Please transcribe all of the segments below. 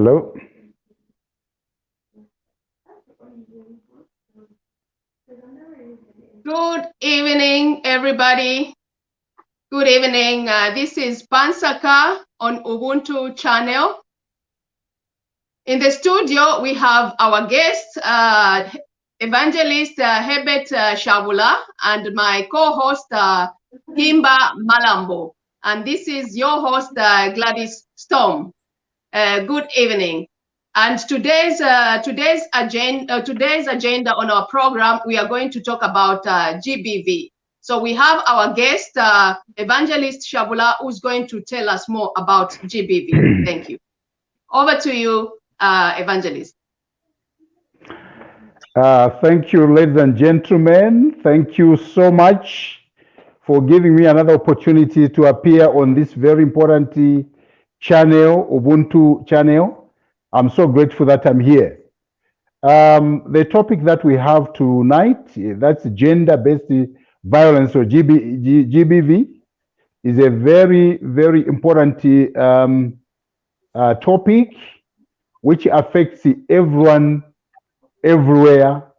Hello. Good evening, everybody. Good evening. This is Nsaka on Ubuntu channel. In the studio, we have our guest, Evangelist Herbert Shabula, and my co-host, Himba Malambo. And this is your host, Gladys Storm. Good evening. And today's agenda on our program, we are going to talk about GBV. So we have our guest, Evangelist Shabula, who's going to tell us more about GBV. Thank you. Over to you, Evangelist. Thank you, ladies and gentlemen. Thank you so much for giving me another opportunity to appear on this very important channel, Ubuntu channel. I'm so grateful that I'm here. The topic that we have tonight, that's gender-based violence, or GBV, is a very, very important topic which affects everyone, everywhere.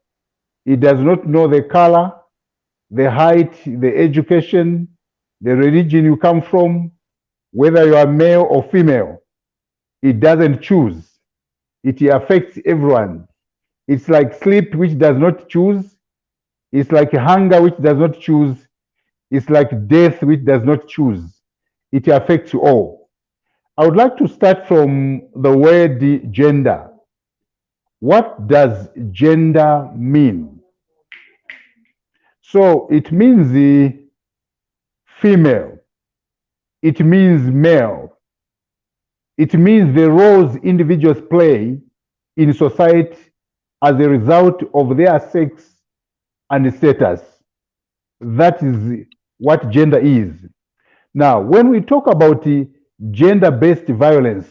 It does not know the color, the height, the education, the religion you come from, whether you are male or female. It doesn't choose. It affects everyone. It's like sleep, which does not choose. It's like hunger, which does not choose. It's like death, which does not choose. It affects you all. I would like to start from the word gender. What does gender mean? So it means the female. It means male. It means the roles individuals play in society as a result of their sex and status. That is what gender is. Now, when we talk about gender-based violence,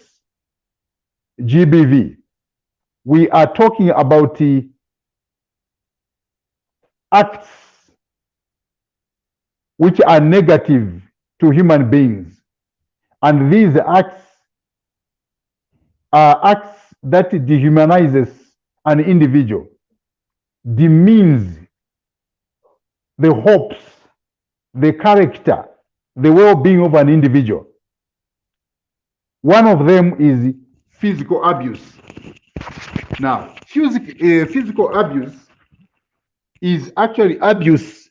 GBV, we are talking about acts which are negative to human beings. And these acts are acts that dehumanizes an individual, demeans the hopes, the character, the well-being of an individual. One of them is physical abuse. Now, physical abuse is actually abuse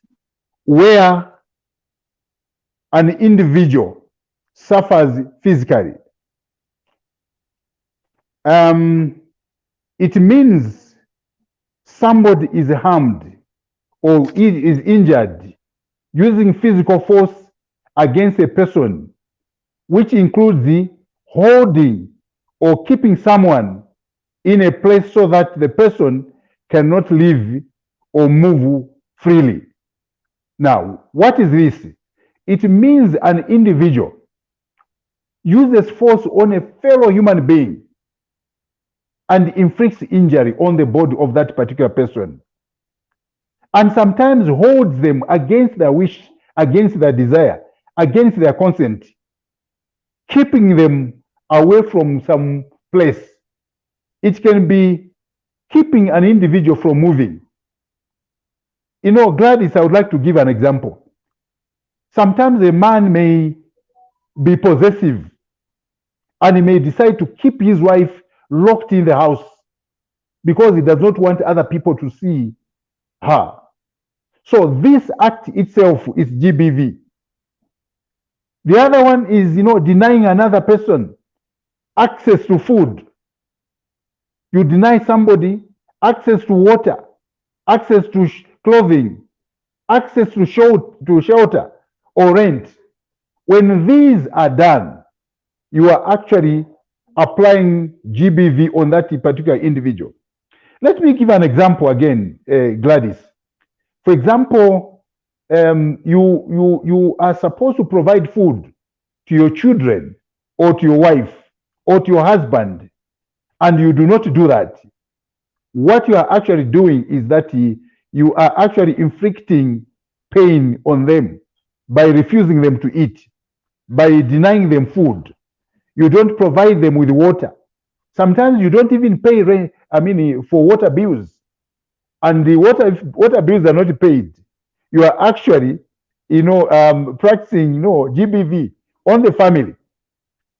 where an individual suffers physically. It means somebody is harmed or is injured using physical force against a person, which includes the holding or keeping someone in a place so that the person cannot live or move freely. Now, what is this? It means an individual uses force on a fellow human being and inflicts injury on the body of that particular person, and sometimes holds them against their wish, against their desire, against their consent, keeping them away from some place. It can be keeping an individual from moving. You know, Gladys, I would like to give an example. Sometimes a man may be possessive and he may decide to keep his wife locked in the house because he does not want other people to see her. So this act itself is GBV. The other one is, denying another person access to food. You deny somebody access to water, access to clothing, access to shelter or rent. When these are done, you are actually applying GBV on that particular individual. Let me give an example again, Gladys. For example, you are supposed to provide food to your children or to your wife or to your husband, and you do not do that. What you are actually doing is that you are actually inflicting pain on them by refusing them to eat, by denying them food. You don't provide them with water. Sometimes you don't even pay rent, for water bills, and the water bills are not paid. You are actually, practicing, GBV on the family.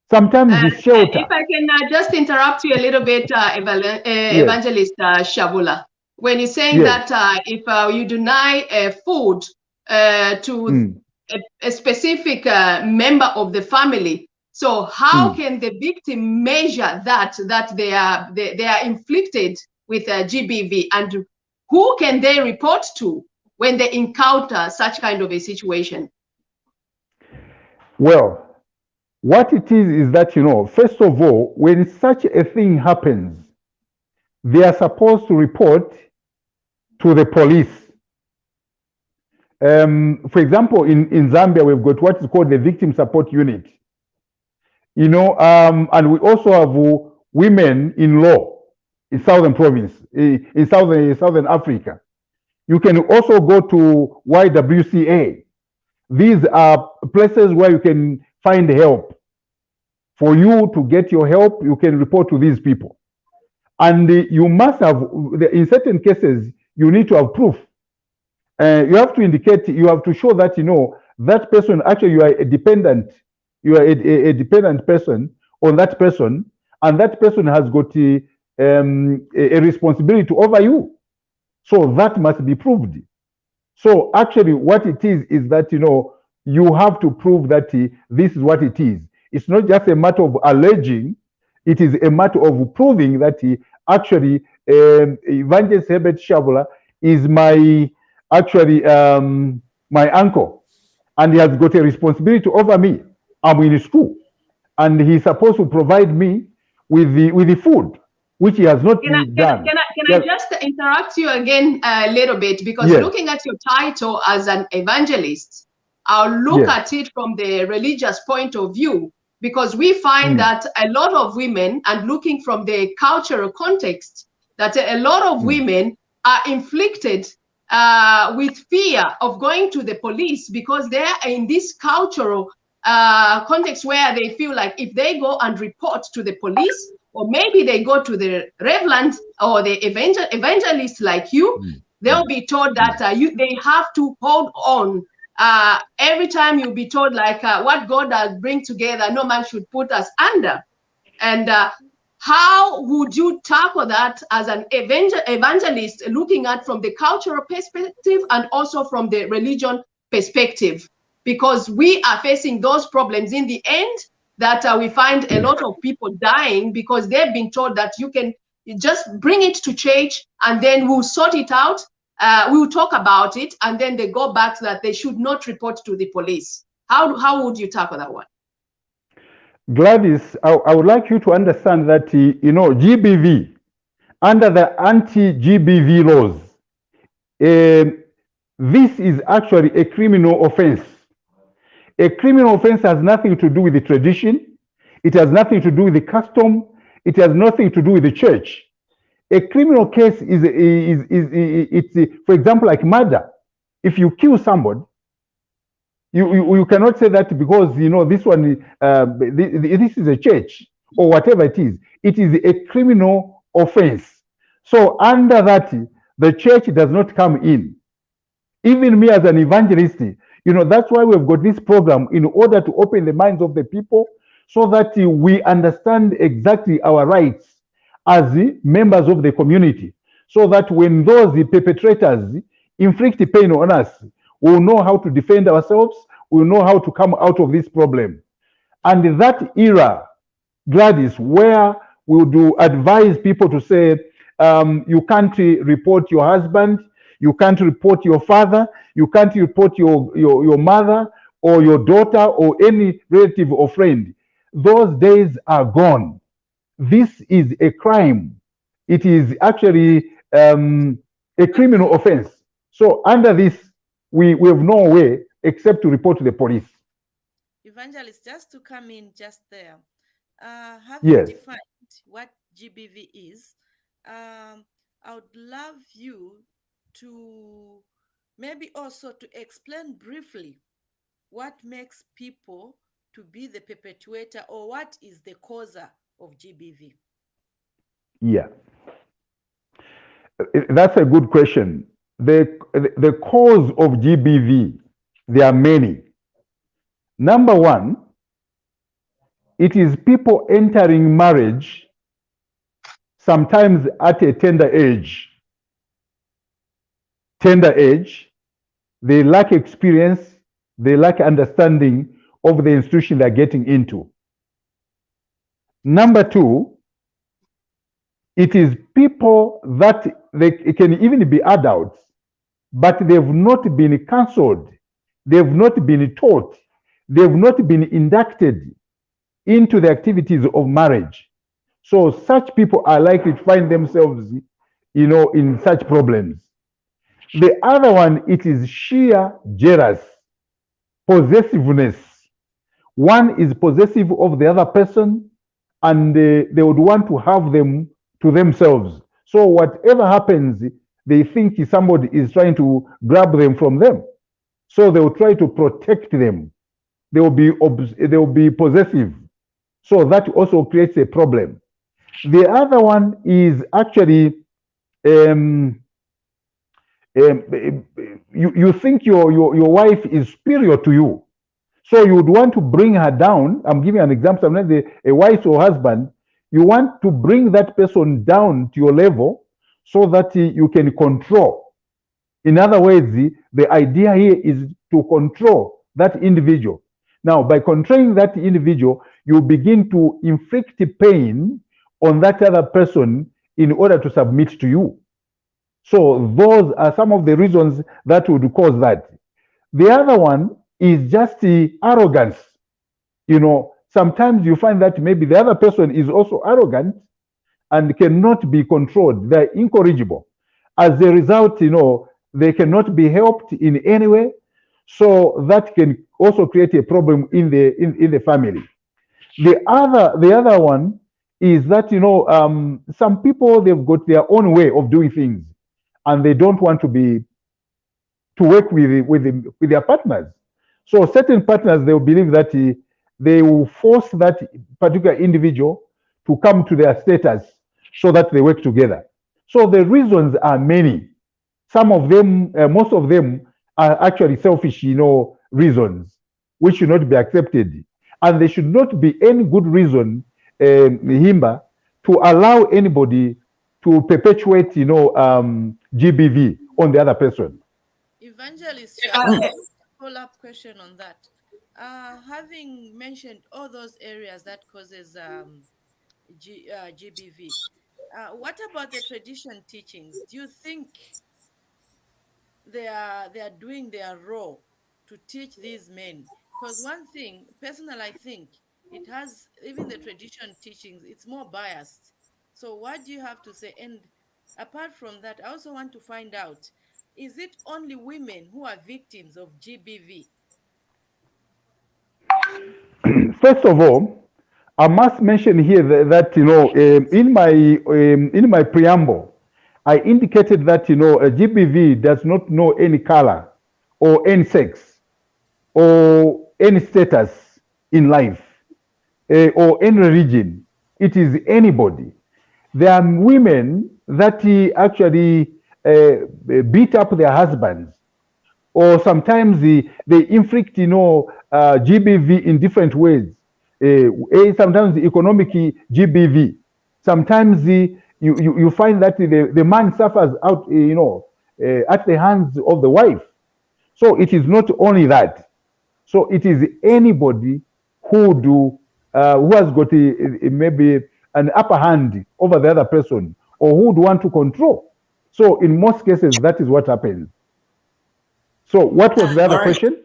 Sometimes the shelter. If I can just interrupt you a little bit, Yes, Evangelist Shabula, when you're saying yes. that if you deny food to Mm, a specific member of the family, so how mm. can the victim measure that they are inflicted with GBV, and who can they report to when they encounter such kind of a situation? Well, what it is that, first of all, when such a thing happens, they are supposed to report to the police. For example, in Zambia, we've got what is called the Victim Support Unit. And we also have women in law in Southern Province, in Southern Africa. You can also go to YWCA. These are places where you can find help. For you to get your help, you can report to these people. And you must have, in certain cases, you need to have proof. You have to indicate, you have to show that, that person, actually, you are a dependent, a dependent person on that person, and that person has got a responsibility over you. So that must be proved. So actually, what it is that, you have to prove that this is what it is. It's not just a matter of alleging, it is a matter of proving that actually Evangelist Herbert Shabula is actually my uncle, and he has got a responsibility over me. I'm in school, and he's supposed to provide me with the food, which he has not done. Can I just interrupt you again a little bit? Because Yes, looking at your title as an evangelist, I'll look yes, at it from the religious point of view, because we find mm, that a lot of women, and looking from the cultural context, that a lot of mm. women are inflicted with fear of going to the police, because they're in this cultural context where they feel like if they go and report to the police, or maybe they go to the reverend or the evangelist like you, Mm, they'll mm, be told mm. that they have to hold on. Every time you'll be told like what God has bring together, no man should put us under. And how would you tackle that as an evangelist, looking at from the cultural perspective and also from the religion perspective? Because we are facing those problems in the end, that we find a lot of people dying because they've been told that you can just bring it to church and then we'll sort it out. We'll talk about it, and then they go back to that they should not report to the police. How would you tackle that one? Gladys, I would like you to understand that, GBV, under the anti-GBV laws, this is actually a criminal offense. A criminal offense has nothing to do with the tradition. It has nothing to do with the custom. It has nothing to do with the church. A criminal case it's, for example, like murder. If you kill somebody, you cannot say that because this one this is a church or whatever it is. It is a criminal offense. So under that, the church does not come in. Even me as an evangelist, that's why we've got this program, in order to open the minds of the people so that we understand exactly our rights as members of the community, so that when those perpetrators inflict pain on us, we'll know how to defend ourselves, we'll know how to come out of this problem. And that era, Gladys, where we do advise people to say, you can't report your husband, you can't report your father, you can't report your mother or your daughter or any relative or friend. Those days are gone. This is a crime. It is actually a criminal offense. So under this, we have no way except to report to the police. Evangelist, just to come in just there, having Yes. defined what GBV is, I would love you to maybe also to explain briefly what makes people to be the perpetuator, or what is the causer of GBV. Yeah, that's a good question. The cause of GBV, there are many. Number one, it is people entering marriage sometimes at a tender age. Tender age, they lack experience, they lack understanding of the institution they're getting into. Number two, it is people that it can even be adults, but they've not been counseled, they've not been taught, they've not been inducted into the activities of marriage. So such people are likely to find themselves, in such problems. The other one, it is sheer jealous, possessiveness. One is possessive of the other person, and they would want to have them to themselves. So whatever happens, they think somebody is trying to grab them from them. So they will try to protect them. They will be possessive. So that also creates a problem. The other one is actually you think your wife is superior to you. So you would want to bring her down. I'm giving an example. Sometimes a wife or husband, you want to bring that person down to your level so that you can control. In other words, the idea here is to control that individual. Now, by controlling that individual, you begin to inflict pain on that other person in order to submit to you. So those are some of the reasons that would cause that. The other one is just the arrogance. Sometimes you find that maybe the other person is also arrogant and cannot be controlled. They're incorrigible. As a result, they cannot be helped in any way. So that can also create a problem in the family. The other one is that some people, they've got their own way of doing things, and they don't want to work with their partners. So certain partners, they will believe that they will force that particular individual to come to their status so that they work together. So the reasons are many. Some of them, most of them are actually selfish, reasons, which should not be accepted. And there should not be any good reason, Himba, to allow anybody to perpetuate, GBV on the other person. Evangelist, follow-up question on that. Having mentioned all those areas that causes GBV, what about the tradition teachings? Do you think they are doing their role to teach these men? Because one thing, personally, I think it has, even the tradition teachings, it's more biased. So what do you have to say? And apart from that, I also want to find out, is it only women who are victims of GBV? First of all, I must mention here that in my preamble, I indicated that a GBV does not know any color or any sex or any status in life or any religion. It is anybody. There are women that actually beat up their husbands, or sometimes they inflict GBV in different ways. Sometimes the economic GBV. Sometimes you find that the man suffers out at the hands of the wife. So it is not only that. So it is anybody who has got maybe an upper hand over the other person, or who would want to control. So in most cases, that is what happens. So what was the other question?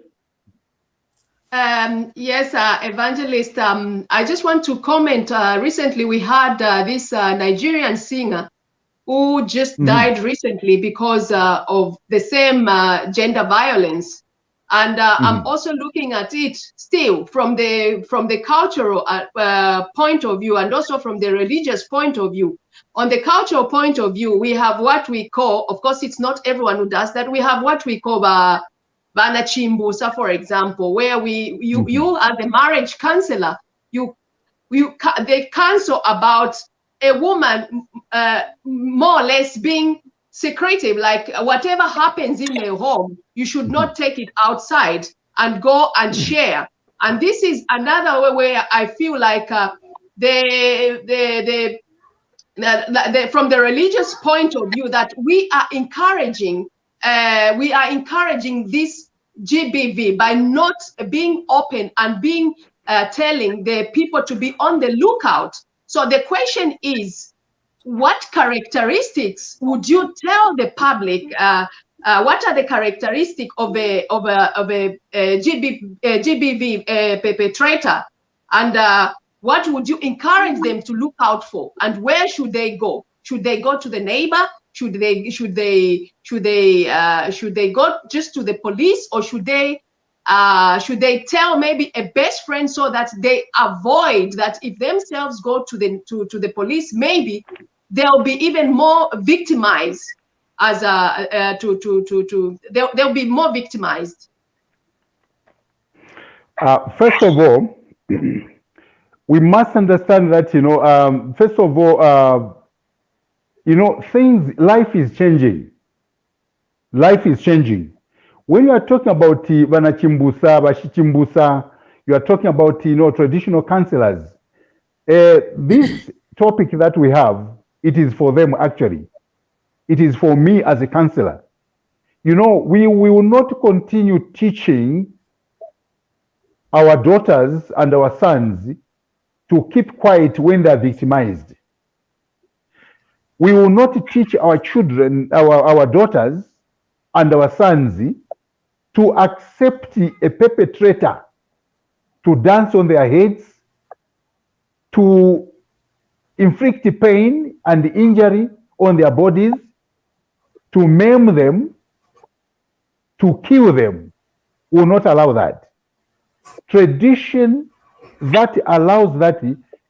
Yes, Evangelist, I just want to comment. Recently, we had this Nigerian singer who just died recently because of the same gender violence. And I'm also looking at it still from the cultural point of view, and also from the religious point of view. On the cultural point of view, we have what we call, of course, it's not everyone who does that. We have what we call Bana Chimbusa, for example, where you as the marriage counselor, they counsel about a woman more or less being secretive, like whatever happens in the home, you should not take it outside and go and share. And this is another way where I feel like from the religious point of view, that we are encouraging this GBV by not being open and being telling the people to be on the lookout. So the question is, what characteristics would you tell the public? What are the characteristics of a GBV perpetrator, and what would you encourage them to look out for? And where should they go? Should they go to the neighbor? Should they go just to the police, or should they tell maybe a best friend, so that they avoid that? If themselves go to the police, maybe they'll be even more victimized. They'll be more victimized. First of all, we must understand that, first of all, life is changing. Life is changing. When you are talking about Vanachimbusa, Bashichimbusa, you are talking about, traditional counselors. This topic that we have, it is for them actually. It is for me as a counselor. We will not continue teaching our daughters and our sons to keep quiet when they are victimized. We will not teach our children, our daughters and our sons to accept a perpetrator to dance on their heads, to inflict pain and injury on their bodies, to maim them, to kill them. We will not allow that. Tradition that allows that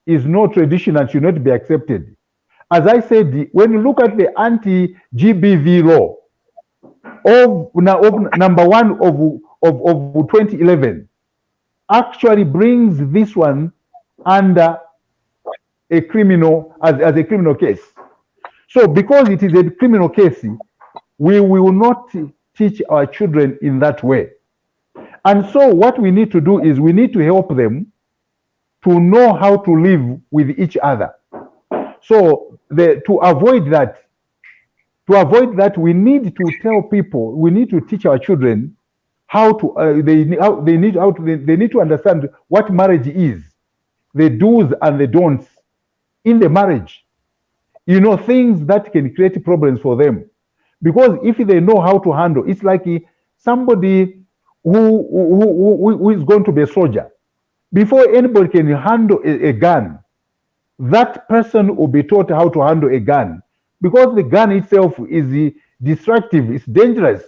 is no tradition and should not be accepted. As I said, when you look at the anti-GBV law of number 1 of 2011, actually brings this one under a criminal, as a criminal case. So because it is a criminal case, we will not teach our children in that way. And so what we need to do is we need to help them to know how to live with each other. So to avoid that, we need to tell people, we need to teach our children how to, they need to understand what marriage is, the do's and the don'ts in the marriage. Things that can create problems for them. Because if they know how to handle, it's like somebody who is going to be a soldier. Before anybody can handle a gun, that person will be taught how to handle a gun. Because the gun itself is destructive, it's dangerous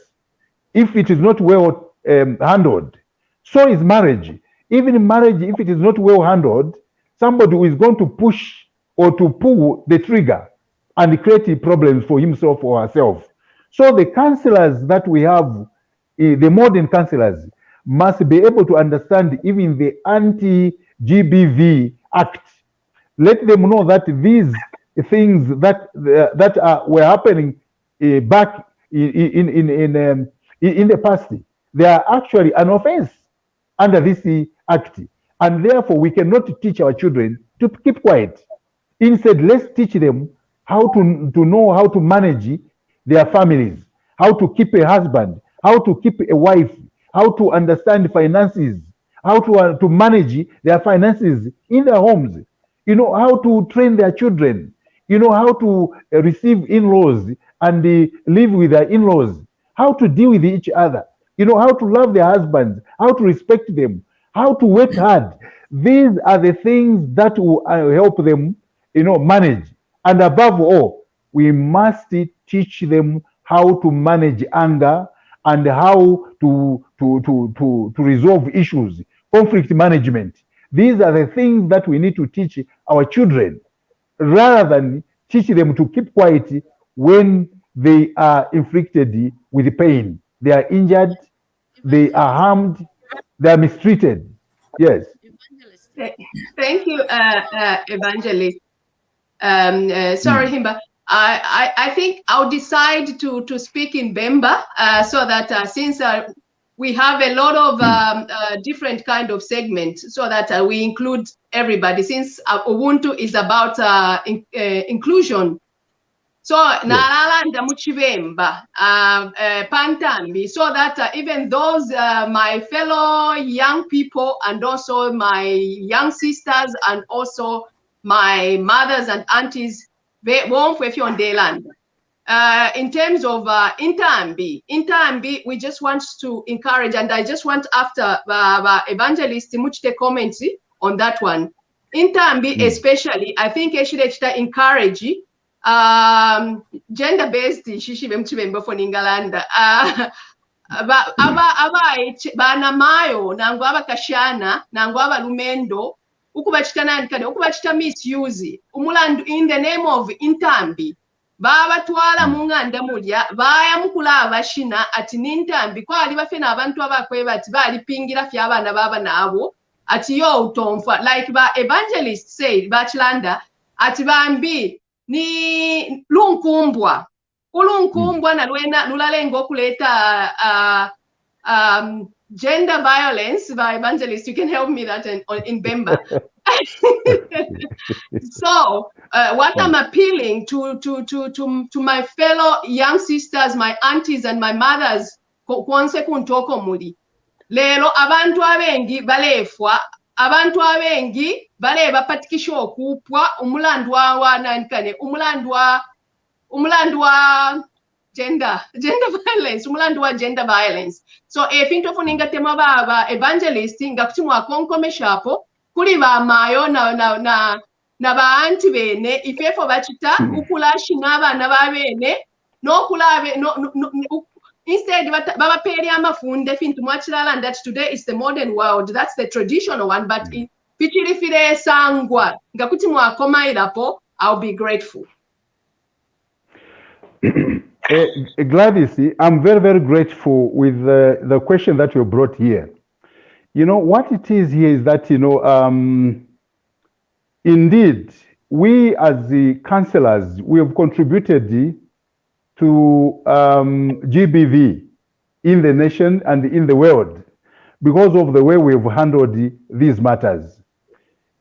if it is not well handled. So is marriage. Even in marriage, if it is not well handled, somebody who is going to push or to pull the trigger and create problems for himself or herself. So the counselors that we have, the modern counselors, must be able to understand even the anti-GBV Act. Let them know that these things that were happening back in the past, they are actually an offense under this Act. And therefore, we cannot teach our children to keep quiet. Instead, let's teach them how to know how to manage their families, how to keep a husband, how to keep a wife, how to understand finances, how to manage their finances in their homes, how to train their children, how to receive in-laws and live with their in-laws, how to deal with each other, how to love their husbands, how to respect them, how to work hard. These are the things that will help them, manage. And above all, we must teach them how to manage anger and how to resolve issues, conflict management. These are the things that we need to teach our children, rather than teach them to keep quiet when they are inflicted with pain. They are injured, they are harmed, they are mistreated. Yes. Thank you, Evangelist. Sorry, Himba. I think I'll decide to speak in Bemba so that since we have a lot of different kind of segments, so that we include everybody. Since Ubuntu is about inclusion. So nalalanda muchibemba pantambi, so that even those my fellow young people and also my young sisters and also my mothers and aunties, in terms of Intambi, we just want to encourage, and I just want after Evangelist Muchite comments on that one. Intambi especially, I think I should encourage gender-based shishi bemchibemba for Ningalanda. Bana mayo nangu abakashana nangu abalumendo ukubachita misuse umulandu in the name of Intambi babatwala munganda mulya baya mukula abashina ati nintambi kwali bafena abantu abakwe bati bali pingira fya abana baba nabo ati yo utomfa like ba Evangelist said bachlanda ati bambi ni lunkumbwa ulunkumbwa na lwena lulalengo kuleta gender violence. By Evangelist, you can help me that in Bemba. So what I'm appealing to my fellow young sisters, my aunties and my mothers, kwanse kuntoko muli lero abantu abengi balefwa, abantu abengi baleba patikisho okupwa umulandu wa nankane umulandu wa gender violence, umulandu wa gender violence. So if into funinga tema baba Evangelist nga kutimwa konkomesha hapo kuli ba mayo na ba anti bene ifefo bachita ukulashi n'abana babene no kulabe no instead baba peri amafunde fintu mwachilala, that today is the modern world, that's the traditional one, but pichirifire sangwa nga kutimwa koma ilapo, I'll be grateful. Gladys, I'm very, very grateful with the question that you brought here. You know, what it is here is that, you know, indeed, we as the counselors, we have contributed to GBV in the nation and in the world because of the way we have handled these matters.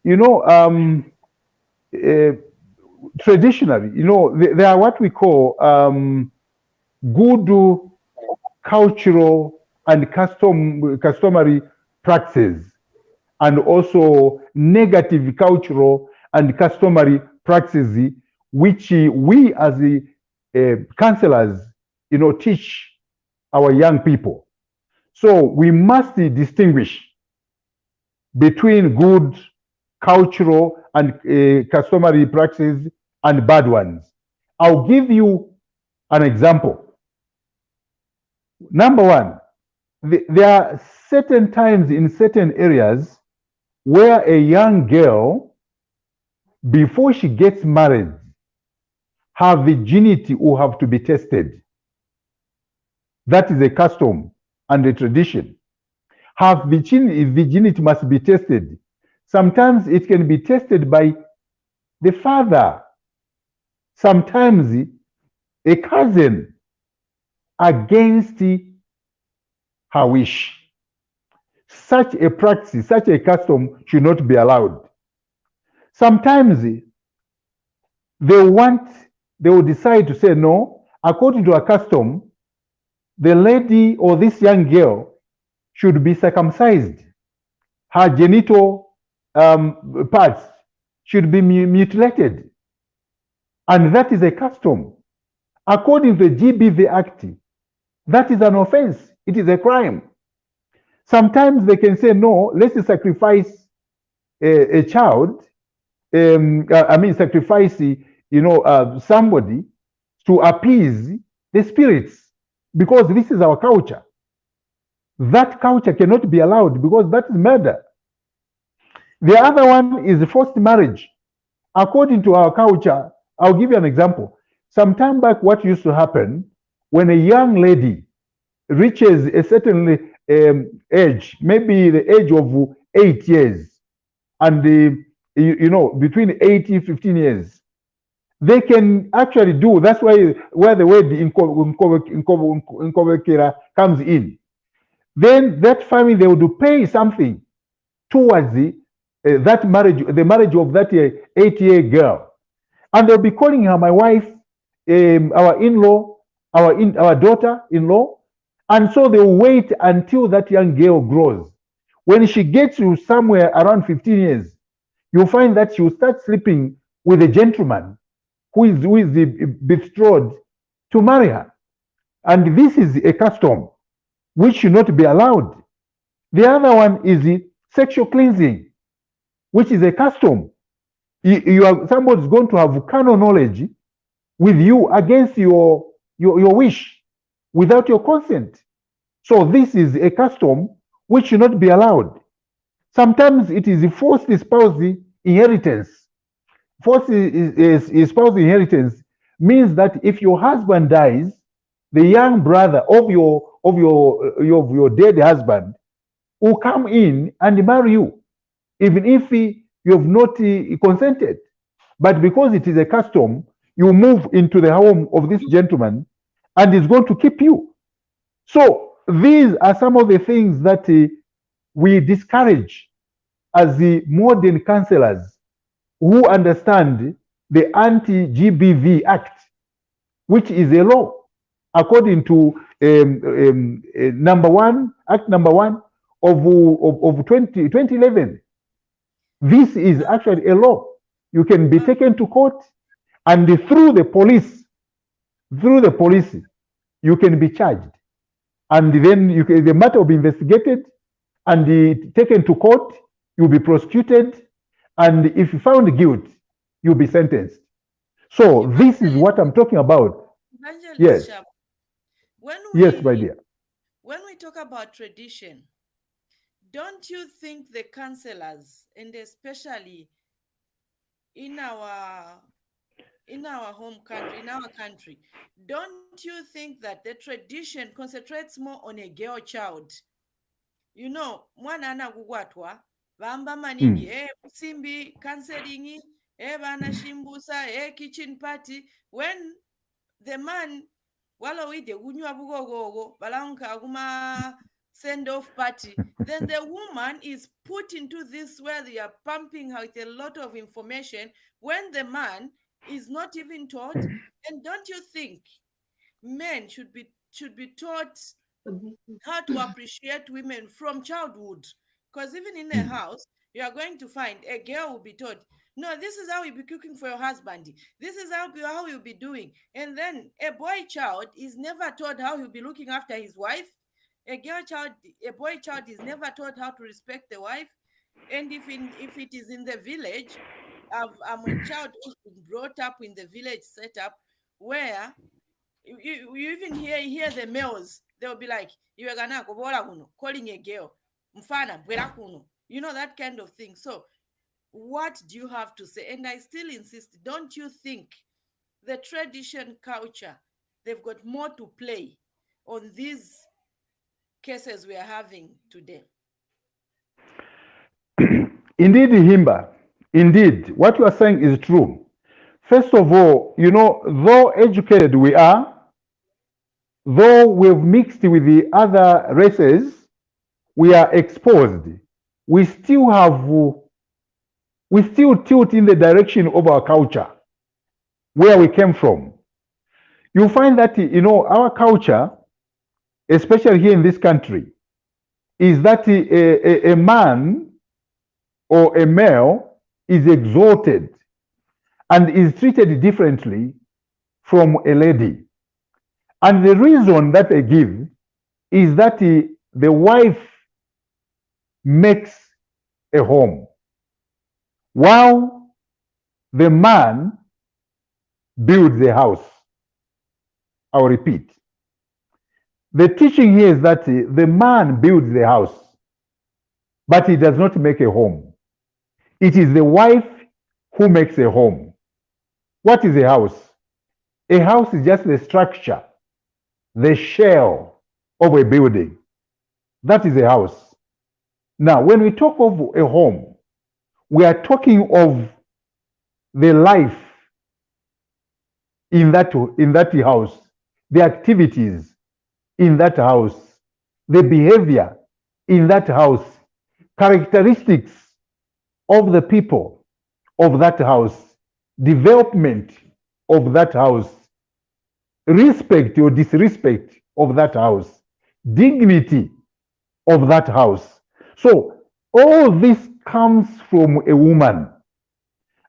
You know, traditionally, you know, there are what we call good cultural and customary practices, and also negative cultural and customary practices, which we as the counselors, you know, teach our young people. So we must distinguish between good cultural and customary practices and bad ones. I'll give you an example. Number one, there are certain times in certain areas where a young girl, before she gets married, her virginity will have to be tested. That is a custom and a tradition. Her virginity must be tested. Sometimes it can be tested by the father, sometimes a cousin, against her wish. Such a practice, such a custom should not be allowed. Sometimes they will decide to say no, according to a custom, the lady or this young girl should be circumcised. Her genital parts should be mutilated. And that is a custom. According to the GBV Act, that is an offense. It is a crime. Sometimes they can say, no, let's sacrifice a child. Sacrifice, you know, somebody to appease the spirits, because this is our culture. That culture cannot be allowed because that is murder. The other one is forced marriage. According to our culture, I'll give you an example. Some time back, what used to happen when a young lady reaches a certain age, maybe the age of 8 years, and you know, between 15 years, they can actually do. That's why where the word inkobekera comes in. Then that family, they would pay something towards that marriage, the marriage of that 8-year girl, and they'll be calling her my wife, our in-law, our daughter-in-law, and so they'll wait until that young girl grows. When she gets to somewhere around 15 years, you'll find that she will start sleeping with a gentleman who is betrothed to marry her. And this is a custom which should not be allowed. The other one is the sexual cleansing, which is a custom. Somebody's going to have carnal knowledge with you against your wish, without your consent. So this is a custom which should not be allowed. Sometimes it is a forced spouse inheritance. Forced spouse inheritance means that if your husband dies, the young brother of your dead husband will come in and marry you, even if you have not consented. But because it is a custom, you move into the home of this gentleman and he's going to keep you. So these are some of the things that we discourage as the modern counselors who understand the Anti-GBV Act, which is a law according to Act number 1 of 2011. This is actually a law. You can be taken to court, and through the police, you can be charged. And then the matter will be investigated and taken to court, you'll be prosecuted, and if you found guilty, you'll be sentenced. So this is what I'm talking about. Evangelist, Yes. Yes, my dear. When we talk about tradition, don't you think the counselors, and especially in our home country, in our country, don't you think that the tradition concentrates more on a girl child? You know, mwana anakugwatwa vamba maningi simbi counseling bana shimbusa kitchen party, when the man walowide kunywa bugogogo balanka kuma send off party, then the woman is put into this where they are pumping her with a lot of information when the man is not even taught. And don't you think men should be taught how to appreciate women from childhood? Because even in a house, you are going to find a girl will be taught, no, this is how you'll be cooking for your husband. This is how you'll be doing. And then a boy child is never taught how he'll be looking after his wife. A boy child is never taught how to respect the wife. And if it is in the village, I'm a child who's been brought up in the village setup where you even hear the males, they'll be like, you are gonna calling a girl, mfana, you know, that kind of thing. So what do you have to say? And I still insist, don't you think the tradition culture, they've got more to play on these cases we are having today? Indeed, Himba, indeed, what you are saying is true. First of all, you know, though educated we are, though we've mixed with the other races, we are exposed. We still tilt in the direction of our culture, where we came from. You find that, you know, our culture, especially here in this country, is that a man or a male is exalted and is treated differently from a lady. And the reason that they give is that the wife makes a home, while the man builds a house. I'll repeat. The teaching here is that the man builds the house, but he does not make a home. It is the wife who makes a home. What is a house? A house is just the structure, the shell of a building. That is a house. Now, when we talk of a home, we are talking of the life in that house, the activities in that house, the behavior in that house, characteristics of the people of that house, development of that house, respect or disrespect of that house, dignity of that house. So all this comes from a woman.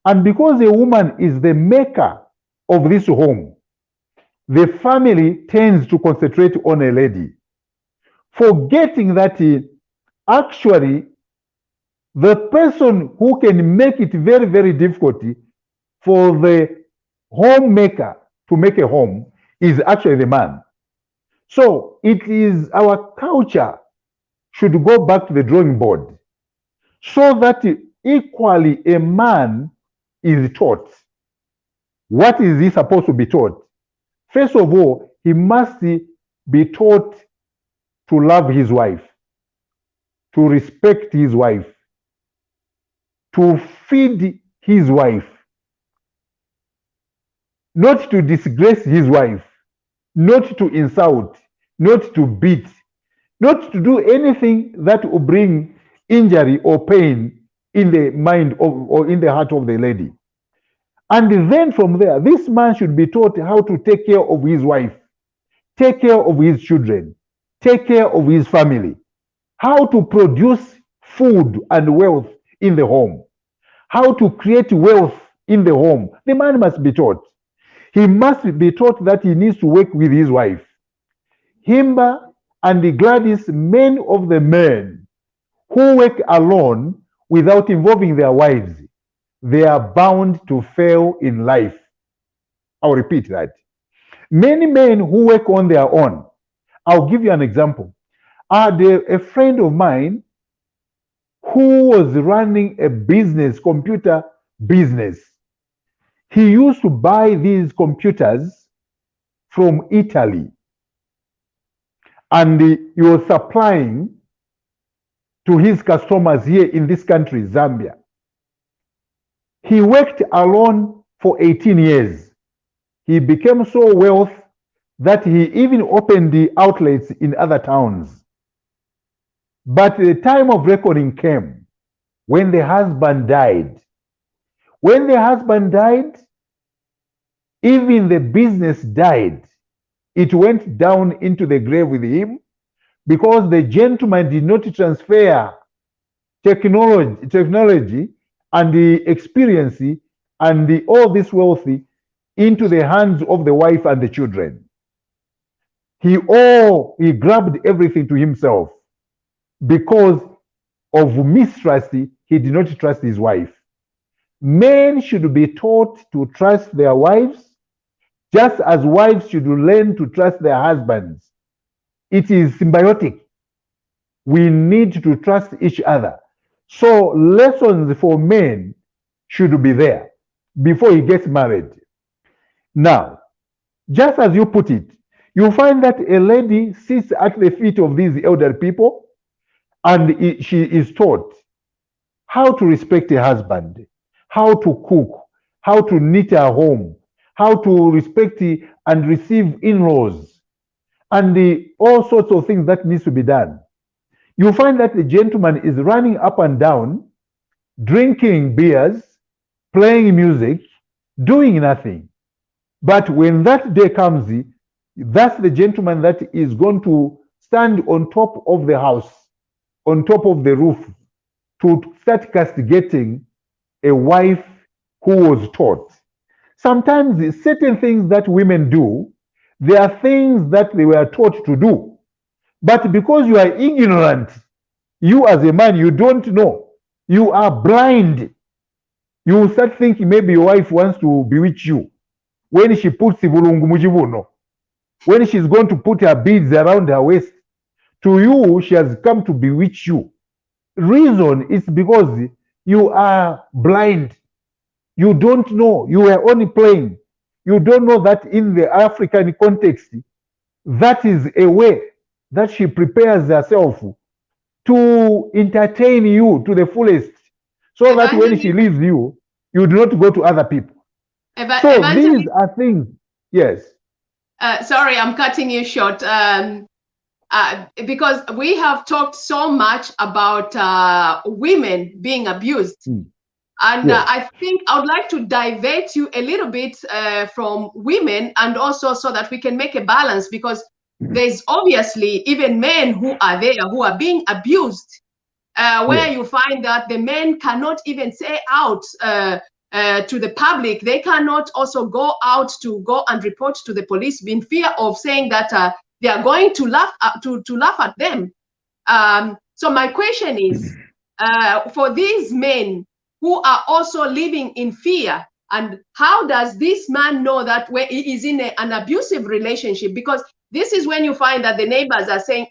And because a woman is the maker of this home, the family tends to concentrate on a lady, forgetting that actually the person who can make it very, very difficult for the homemaker to make a home is actually the man. So it is our culture should go back to the drawing board so that equally a man is taught. What is he supposed to be taught? First of all, he must be taught to love his wife, to respect his wife, to feed his wife, not to disgrace his wife, not to insult, not to beat, not to do anything that will bring injury or pain in the mind of, or in the heart of the lady. And then from there, this man should be taught how to take care of his wife, take care of his children, take care of his family, how to produce food and wealth in the home, how to create wealth in the home. The man must be taught. He must be taught that he needs to work with his wife. Himba and Gladys, many of the men who work alone without involving their wives, they are bound to fail in life. I'll repeat that. Many men who work on their own, I'll give you an example. I had a friend of mine who was running a business, computer business. He used to buy these computers from Italy, and he was supplying to his customers here in this country, Zambia. He worked alone for 18 years. He became so wealthy that he even opened the outlets in other towns. But the time of reckoning came when the husband died. When the husband died, even the business died. It went down into the grave with him because the gentleman did not transfer technology and the experience and all this wealth into the hands of the wife and the children. He grabbed everything to himself because of mistrust. He did not trust his wife. Men should be taught to trust their wives, just as wives should learn to trust their husbands. It is symbiotic. We need to trust each other. So lessons for men should be there before he gets married. Now, just as you put it, you find that a lady sits at the feet of these elder people and she is taught how to respect a husband, how to cook, how to knit a home, how to respect and receive in-laws, and all sorts of things that needs to be done. You find that the gentleman is running up and down, drinking beers, playing music, doing nothing. But when that day comes, that's the gentleman that is going to stand on top of the house, on top of the roof, to start castigating a wife who was taught. Sometimes certain things that women do, they are things that they were taught to do. But because you are ignorant, you as a man, you don't know. You are blind. You will start thinking maybe your wife wants to bewitch you. When she puts ibulungu mujibuno, when she's going to put her beads around her waist, to you, she has come to bewitch you. Reason is because you are blind. You don't know. You were only playing. You don't know that in the African context, that is a way that she prepares herself to entertain you to the fullest, so that when she leaves you, you do not go to other people. So these are things Yes. Sorry, I'm cutting you short. Because we have talked so much about women being abused. And Yes. I think I would like to divert you a little bit from women, and also so that we can make a balance, because there's obviously even men who are there who are being abused, where Yes. you find that the men cannot even say out to the public. They cannot also go out to go and report to the police in fear of saying that they are going to laugh at them. So my question is, for these men who are also living in fear, and how does this man know that when he is in an abusive relationship? Because this is when you find that the neighbors are saying,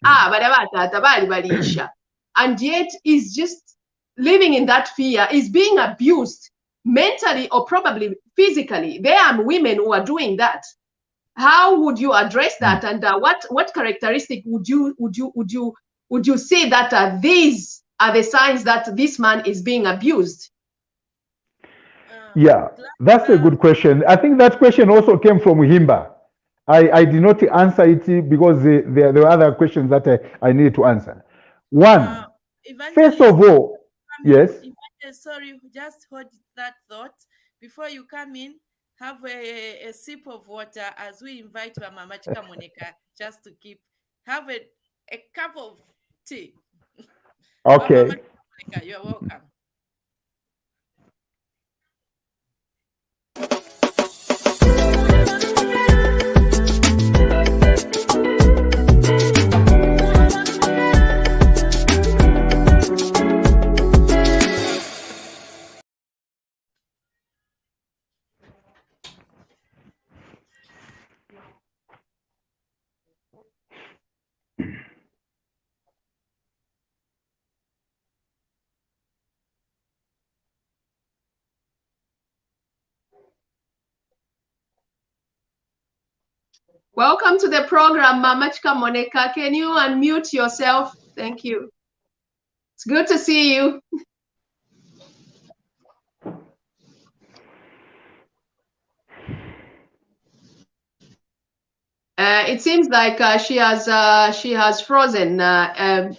and yet he's just living in that fear, is being abused mentally or probably physically. There are women who are doing that. How would you address that? And what characteristic would you say that these are the signs that this man is being abused? Yeah, that's a good question. I think that question also came from Himba. I did not answer it because there were other questions that I needed to answer. One, first of all, yes. Sorry, just hold that thought. Before you come in, have a sip of water as we invite Mama Chika Monica just to have a cup of tea. Okay. Mama Monica, you're welcome. Welcome to the program, Mama Chika Monica. Can you unmute yourself? Thank you. It's good to see you. It seems like she has frozen.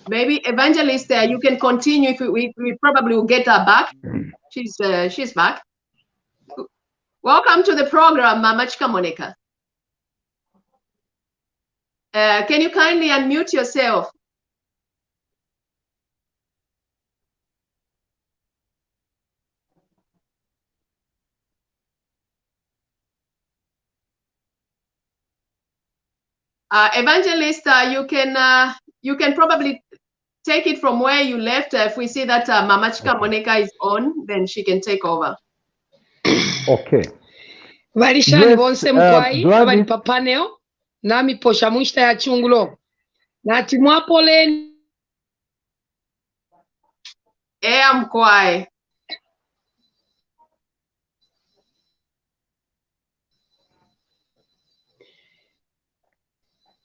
Maybe Evangelist, you can continue. If we probably will get her back. She's back. Welcome to the program, Mama Chika Monica. Can you kindly unmute yourself? Evangelist, you can probably take it from where you left. If we see that Mama Chika Monica is on, then she can take over. Okay. Varishani bonse mkwai abali papaneo nami posha mwishta ya chungulo nati mwapoleni mkwai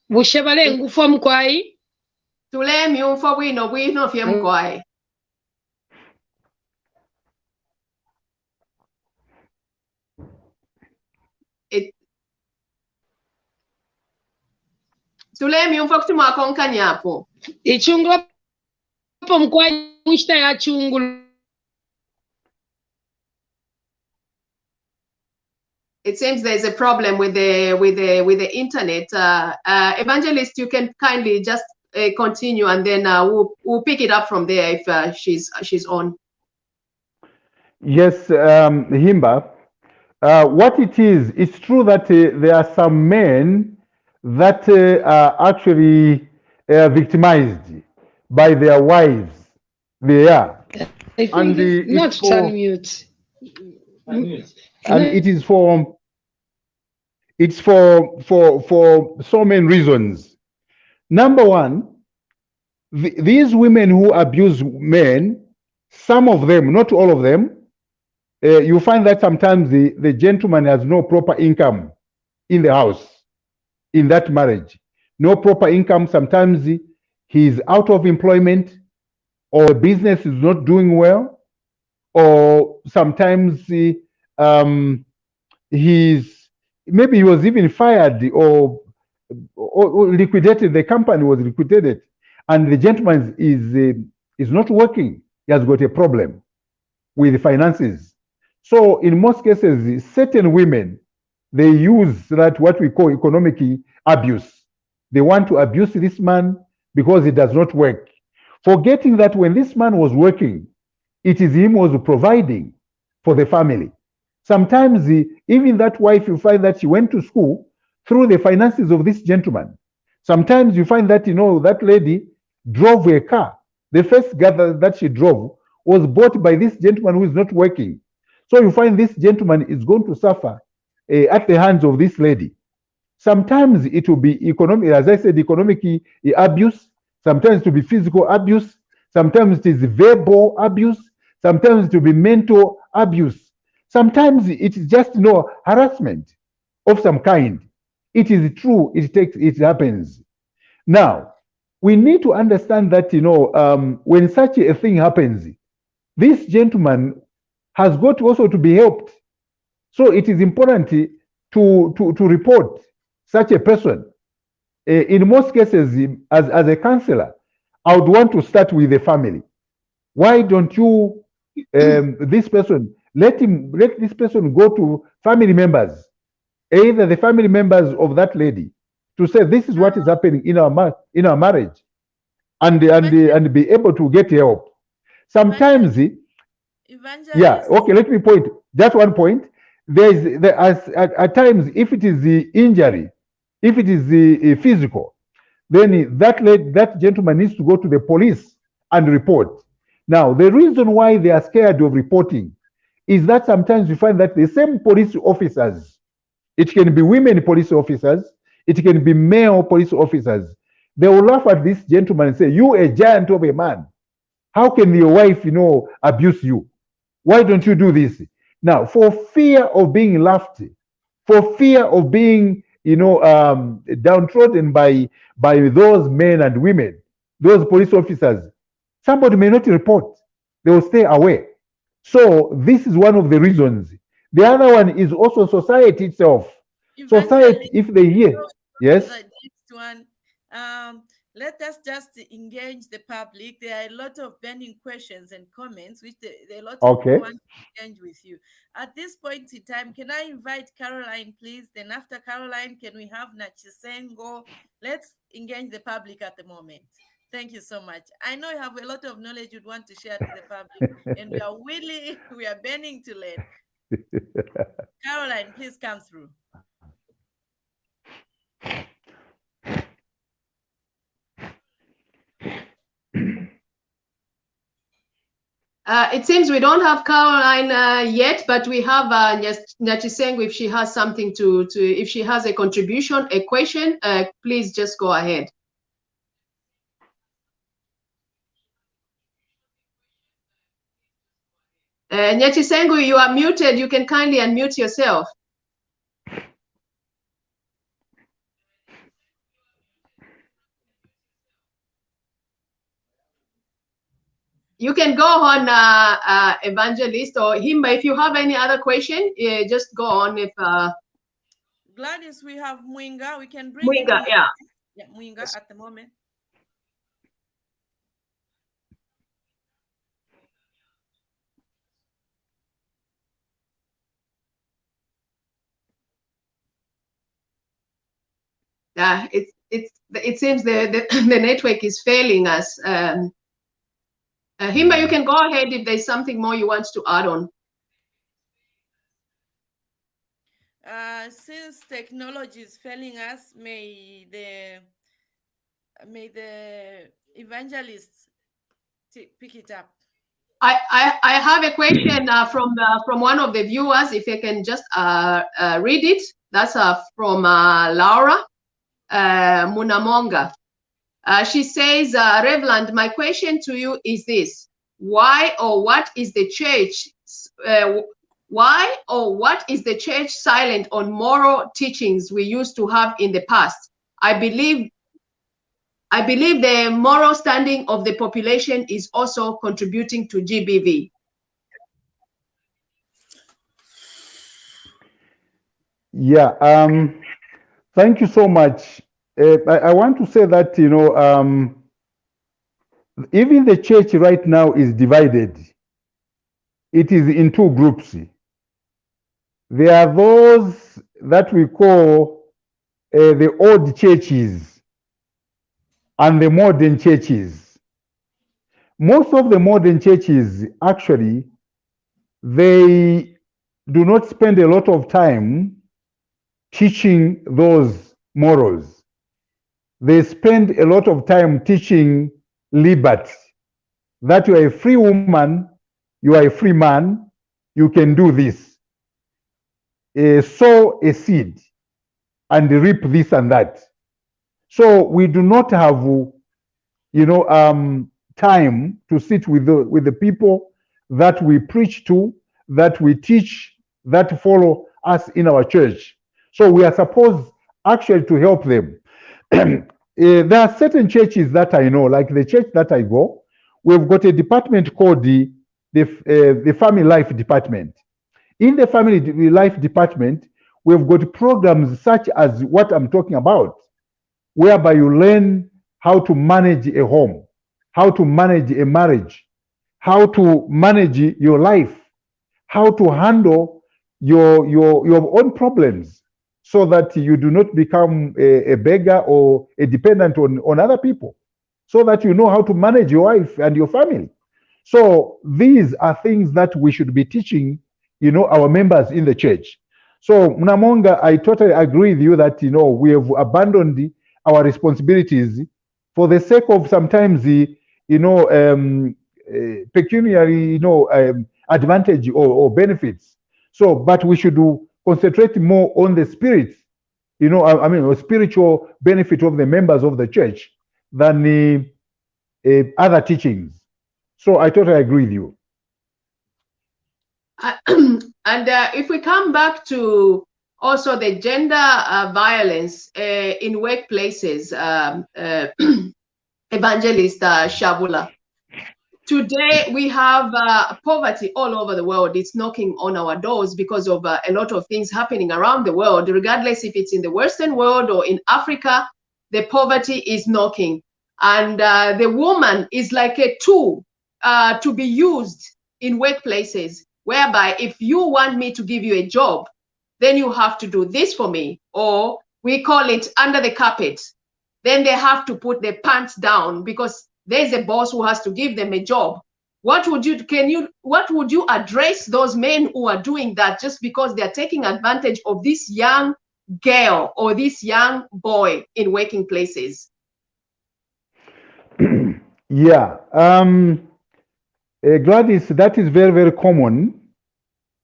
bushebale ngufo mkwai tule myumfo bwino fye mkwai tule myumfo kuti mwakonkanyapo ichungulo po mkwai mwishta ya chungulo. It seems there's a problem with the internet. Evangelist, you can kindly just continue, and then we'll pick it up from there if she's on. Yes, Himba. What it is, it's true that there are some men that are actually victimized by their wives. They are. And not unmute. And it is for so many reasons. Number one, these women who abuse men, some of them, not all of them, you find that sometimes the gentleman has no proper income in the house, in that marriage. No proper income. Sometimes he's out of employment, or the business is not doing well, or sometimes he's maybe he was even fired or liquidated. The company was liquidated, and the gentleman is not working. He has got a problem with finances. So in most cases, certain women, they use that what we call economic abuse. They want to abuse this man because it does not work, forgetting that when this man was working, it is him who was providing for the family. Sometimes even that wife, you find that she went to school through the finances of this gentleman. Sometimes you find that, that lady drove a car. The first car that she drove was bought by this gentleman who is not working. So you find this gentleman is going to suffer at the hands of this lady. Sometimes it will be economic, as I said, economic abuse. Sometimes it will be physical abuse. Sometimes it is verbal abuse. Sometimes it will be mental abuse. Sometimes it is just harassment of some kind. It is true. It happens. Now, we need to understand that when such a thing happens, this gentleman has got also to be helped. So it is important to report such a person. In most cases, as a counselor, I would want to start with the family. Why don't you, this person, let this person go to family members, either the family members of that lady, to say this is what is happening in our marriage, and be able to get help. Sometimes, yeah, okay. Let me point just one point. At times, if it is the injury, if it is the physical, then that gentleman needs to go to the police and report. Now, the reason why they are scared of reporting is that sometimes you find that the same police officers, it can be women police officers, it can be male police officers, they will laugh at this gentleman and say, "You a giant of a man. How can your wife, abuse you? Why don't you do this?" Now, for fear of being laughed, for fear of being, downtrodden by those men and women, those police officers, somebody may not report. They will stay away. So this is one of the reasons. The other one is also society itself. Society, if they hear, yes. The next one, let us just engage the public. There are a lot of burning questions and comments, which there are a lot of people want to engage with you. At this point in time, can I invite Caroline, please? Then after Caroline, can we have Nachisengo? Let's engage the public at the moment. Thank you so much. I know you have a lot of knowledge you'd want to share to the public, and we are burning to learn. Caroline, please come through. It seems we don't have Caroline yet, but we have Nyachisengo. If she has something if she has a contribution, a question, please just go ahead. Nyachisengo, you are muted. You can kindly unmute yourself. You can go on, Evangelist or Himba. If you have any other question, just go on. If Gladys, we have Mwinga. We can bring Mwinga, yeah, Mwinga at the moment. it seems the network is failing us. Himba, you can go ahead if there's something more you want to add on. Since technology is failing us, may the evangelists pick it up. I have a question from one of the viewers. If you can just read it. That's from Laura Munamonga. She says, Reverend, my question to you is this: why or what is the church silent on moral teachings we used to have in the past? I believe the moral standing of the population is also contributing to GBV. Yeah. Thank you so much. I want to say that, you know, even the church right now is divided. It is in two groups. There are those that we call the old churches and the modern churches. Most of the modern churches, actually, they do not spend a lot of time teaching those morals. They spend a lot of time teaching liberty, that you are a free woman, you are a free man, you can do this. Sow a seed and reap this and that. So we do not have, you know, time to sit with the people that we preach to, that we teach, that follow us in our church. So we are supposed actually to help them. There are certain churches that I know, like the church that I go, we've got a department called the Family Life Department. In the Family Life Department, we've got programs such as what I'm talking about, whereby you learn how to manage a home, how to manage a marriage, how to manage your life, how to handle your own problems, so that you do not become a beggar or a dependent on other people, so that you know how to manage your wife and your family. So these are things that we should be teaching, you know, our members in the church. So Mnamonga, I totally agree with you that, you know, we have abandoned our responsibilities for the sake of sometimes the, you know, pecuniary, you know, advantage or benefits. So, but we should concentrate more on the spirit, you know, I mean, a spiritual benefit of the members of the church than the other teachings. So I totally agree with you. And if we come back to also the gender violence in workplaces, Evangelist Shabula, today we have poverty all over the world. It's knocking on our doors because of a lot of things happening around the world, regardless if it's in the Western world or in Africa. The poverty is knocking, and the woman is like a tool to be used in workplaces, whereby if you want me to give you a job, then you have to do this for me, or we call it under the carpet. Then they have to put their pants down because there's a boss who has to give them a job. What would you address those men who are doing that just because they're taking advantage of this young girl or this young boy in working places? Yeah, Gladys, that is very, very common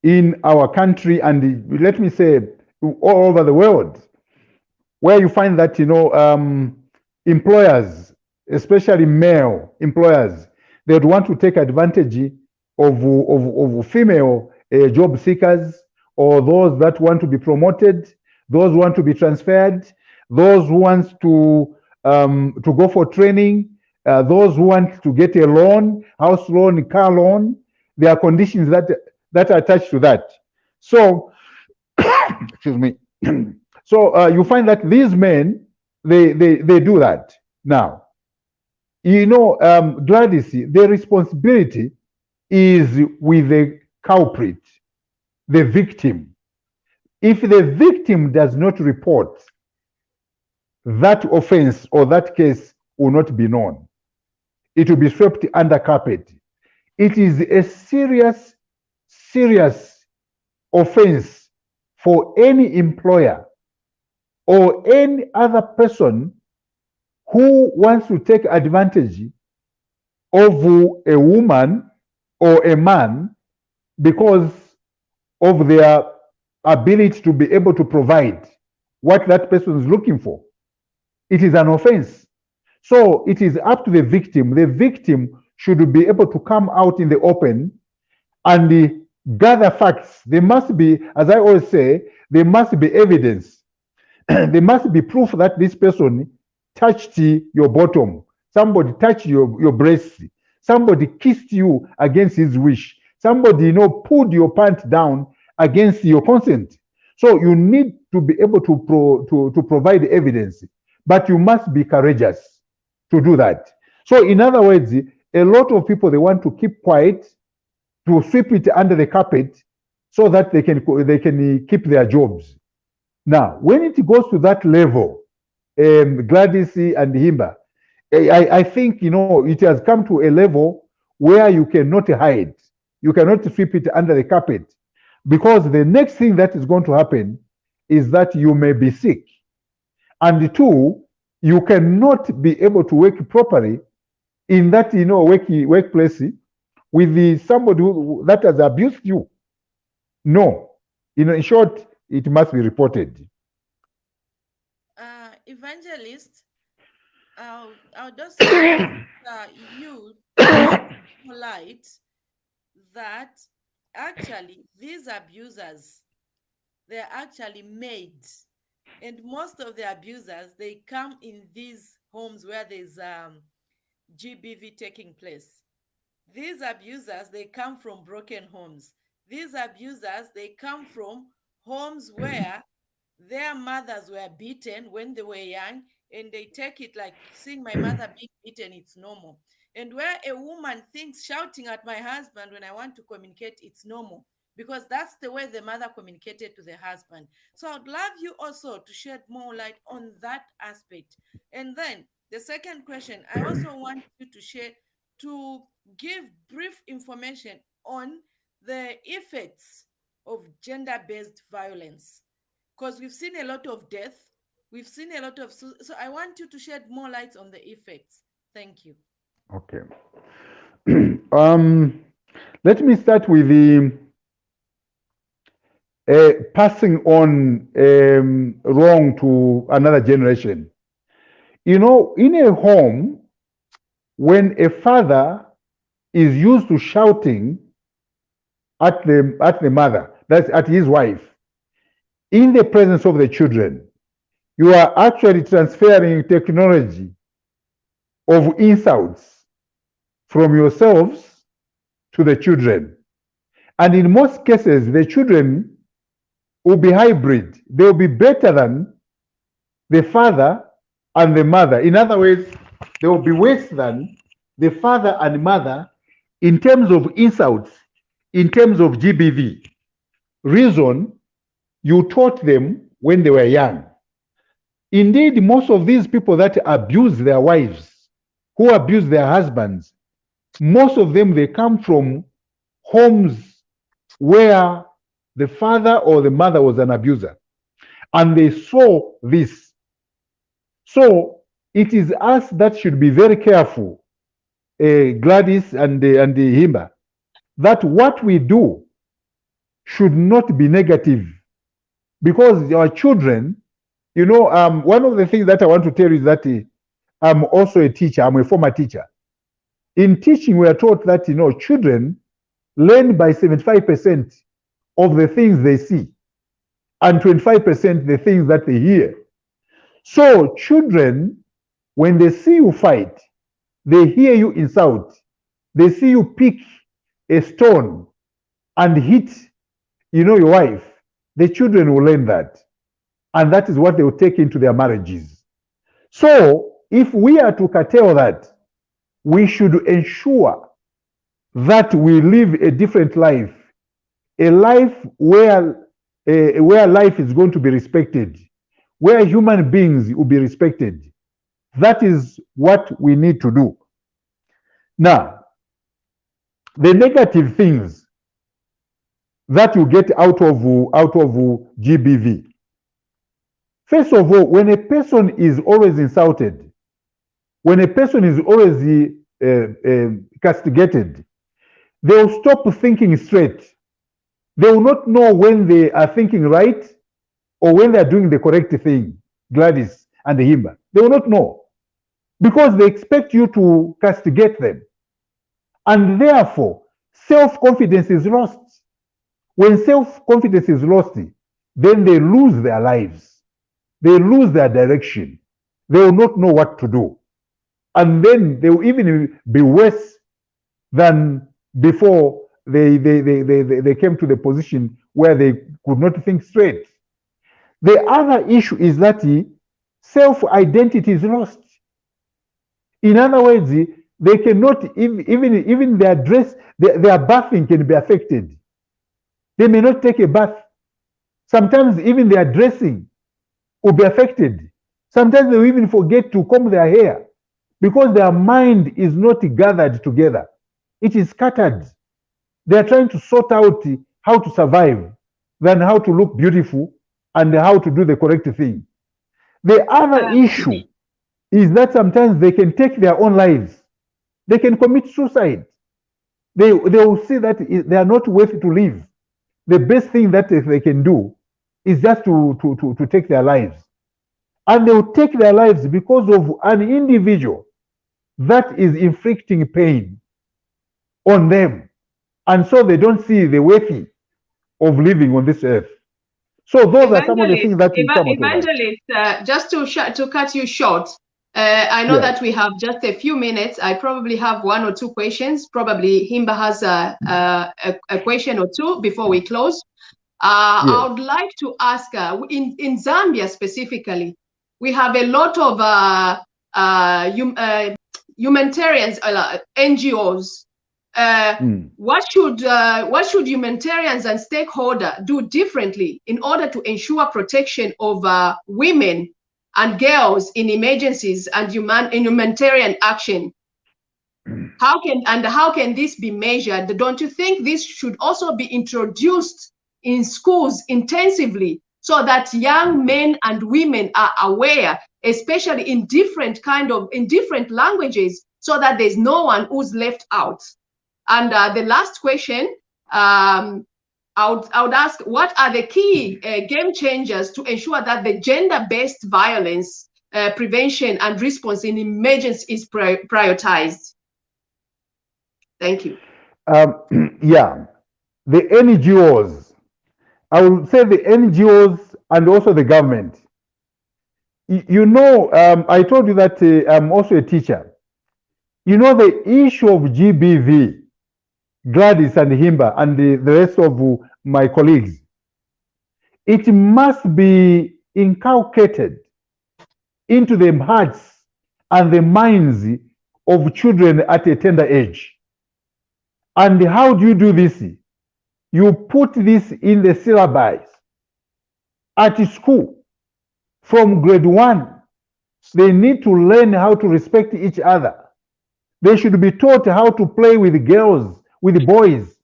in our country, and let me say all over the world, where you find that, you know, employers, especially male employers, they would want to take advantage of female job seekers, or those that want to be promoted, those who want to be transferred, those who want to go for training, those who want to get a loan, house loan, car loan. There are conditions that are attached to that. So, excuse me. So you find that these men, they do that. Now, you know, Gladys, the responsibility is with the culprit, the victim. If the victim does not report, that offense or that case will not be known. It will be swept under carpet. It is a serious, serious offense for any employer or any other person who wants to take advantage of a woman or a man because of their ability to be able to provide what that person is looking for. It is an offense. So it is up to the victim. The victim should be able to come out in the open and gather facts. There must be, as I always say, there must be evidence. There must be proof that this person touched your bottom. Somebody touched your breast. Somebody kissed you against his wish. Somebody, you know, pulled your pants down against your consent. So you need to be able to provide evidence, but you must be courageous to do that. So in other words, a lot of people, they want to keep quiet, to sweep it under the carpet so that they can keep their jobs. Now, when it goes to that level, Gladys and Himba, I think, it has come to a level where you cannot hide. You cannot sweep it under the carpet, because the next thing that is going to happen is that you may be sick. And two, you cannot be able to work properly in that, workplace with somebody that has abused you. No. In short, it must be reported. Evangelist, I'll just you polite that actually these abusers, they're actually made, and most of the abusers, they come in these homes where there's GBV taking place. These abusers, they come from broken homes. These abusers, they come from homes where their mothers were beaten when they were young, and they take it like seeing my mother being beaten, it's normal. And where a woman thinks shouting at my husband when I want to communicate, it's normal, because that's the way the mother communicated to the husband. So I'd love you also to shed more light on that aspect. And then the second question, I also want you to give brief information on the effects of gender-based violence, because we've seen a lot of death, we've seen a lot of, so I want you to shed more light on the effects. Thank you. Okay. Let me start with the passing on wrong to another generation. In a home, when a father is used to shouting at the mother, that's at his wife, in the presence of the children, you are actually transferring technology of insults from yourselves to the children. And in most cases, the children will be hybrid. They will be better than the father and the mother. In other words, they will be worse than the father and mother in terms of insults, in terms of GBV. Reason, you taught them when they were young. Indeed, most of these people that abuse their wives, who abuse their husbands, most of them, they come from homes where the father or the mother was an abuser, and they saw this. So it is us that should be very careful, Gladys and Himba, that what we do should not be negative, because our children, one of the things that I want to tell you is that I'm also a teacher. I'm a former teacher. In teaching, we are taught that, children learn by 75% of the things they see, and 25% the things that they hear. So children, when they see you fight, they hear you insult, they see you pick a stone and hit, your wife, the children will learn that. And that is what they will take into their marriages. So if we are to curtail that, we should ensure that we live a different life, a life where life is going to be respected, where human beings will be respected. That is what we need to do. Now, the negative things that you get out of GBV. First of all, when a person is always insulted, when a person is always castigated, they will stop thinking straight. They will not know when they are thinking right or when they are doing the correct thing, Gladys and Himba. They will not know, because they expect you to castigate them. And therefore, self-confidence is lost. When self-confidence is lost, then they lose their lives. They lose their direction. They will not know what to do. And then they will even be worse than before they came to the position where they could not think straight. The other issue is that self-identity is lost. In other words, they cannot, even their dress, their bathing can be affected. They may not take a bath. Sometimes even their dressing will be affected. Sometimes they will even forget to comb their hair because their mind is not gathered together. It is scattered. They are trying to sort out how to survive than how to look beautiful and how to do the correct thing. The other issue is that sometimes they can take their own lives. They can commit suicide. They will see that they are not worthy to live. The best thing that they can do is just to take their lives. And they will take their lives because of an individual that is inflicting pain on them. And so they don't see the worthy of living on this earth. So those are some of the things that Evangelist, just to cut you short, I know that we have just a few minutes. I probably have one or two questions. Probably Himba has a question or two before we close. I would like to ask, in Zambia specifically, we have a lot of humanitarians, NGOs. What should humanitarians and stakeholders do differently in order to ensure protection of women and girls in emergencies and in humanitarian action? How can this be measured? Don't you think this should also be introduced in schools intensively so that young men and women are aware, especially in different languages, so that there's no one who's left out? And the last question, I would ask, what are the key game changers to ensure that the gender-based violence prevention and response in emergency is prioritized? Thank you. The NGOs, I would say the NGOs and also the government. You know, I told you that I'm also a teacher. You know, the issue of GBV, Gladys and Himba and the rest of my colleagues, it must be inculcated into the hearts and the minds of children at a tender age. And how do you do this? You put this in the syllabus at school. From grade 1, they need to learn how to respect each other. They should be taught how to play with girls, with boys.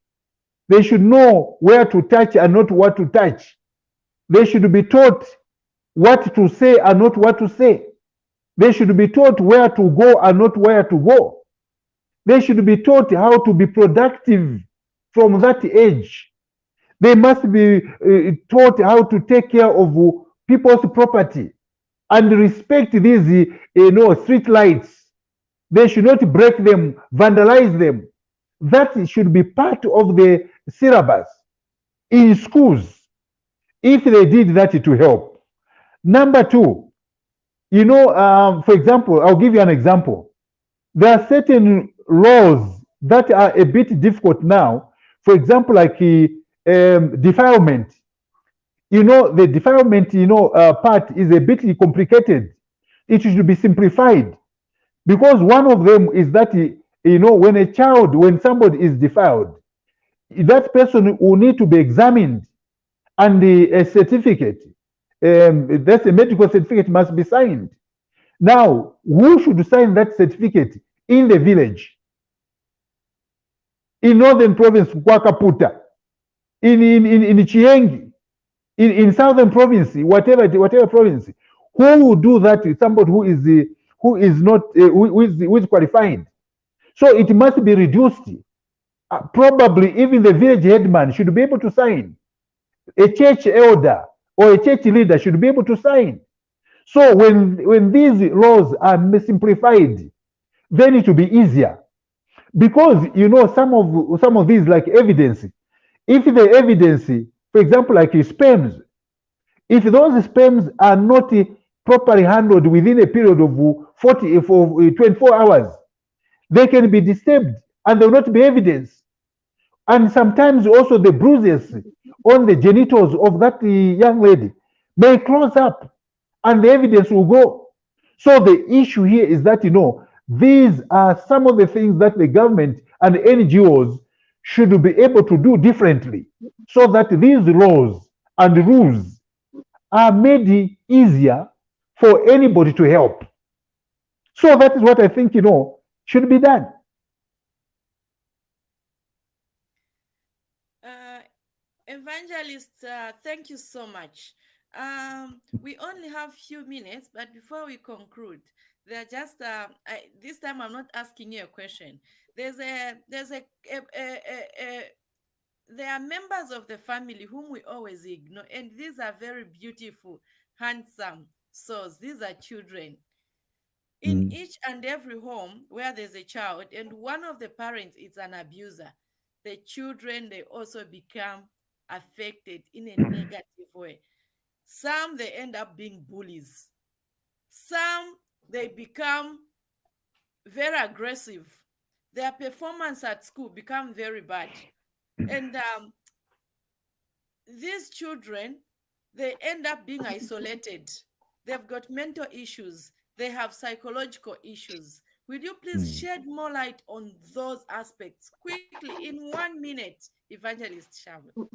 They should know where to touch and not what to touch. They should be taught what to say and not what to say. They should be taught where to go and not where to go. They should be taught how to be productive from that age. They must be taught how to take care of people's property and respect these, street lights. They should not break them, vandalize them. That should be part of the syllabus in schools, if they did that to help. Number 2, for example, I'll give you an example. There are certain laws that are a bit difficult now. For example, like defilement. The defilement, part is a bit complicated. It should be simplified, because one of them is that, when somebody is defiled, that person will need to be examined, and a certificate, that's a medical certificate, must be signed. Now, who should sign that certificate in the village? In Northern Province, Kwakaputa, in Chiengi, in Southern Province, whatever province, who will do that with somebody who is qualified? So it must be reduced. Probably even the village headman should be able to sign. A church elder or a church leader should be able to sign. So when these laws are simplified, then it will be easier. Because some of these, like evidence, if the evidence, for example, like sperms, if those sperms are not properly handled within a period of 24 hours, they can be disturbed and there will not be evidence. And sometimes also the bruises on the genitals of that young lady may close up and the evidence will go. So the issue here is that, these are some of the things that the government and NGOs should be able to do differently so that these laws and rules are made easier for anybody to help. So that is what I think, should be done. Evangelist, thank you so much. We only have few minutes, but before we conclude, there this time I'm not asking you a question. There are members of the family whom we always ignore, and these are very beautiful, handsome souls. These are children. In each and every home where there's a child and one of the parents is an abuser, the children, they also become affected in a negative way. Some, they end up being bullies. Some, they become very aggressive. Their performance at school become very bad. And these children, they end up being isolated. They've got mental issues. They have psychological issues. Will you please shed more light on those aspects quickly in 1 minute, Evangelist Shabula?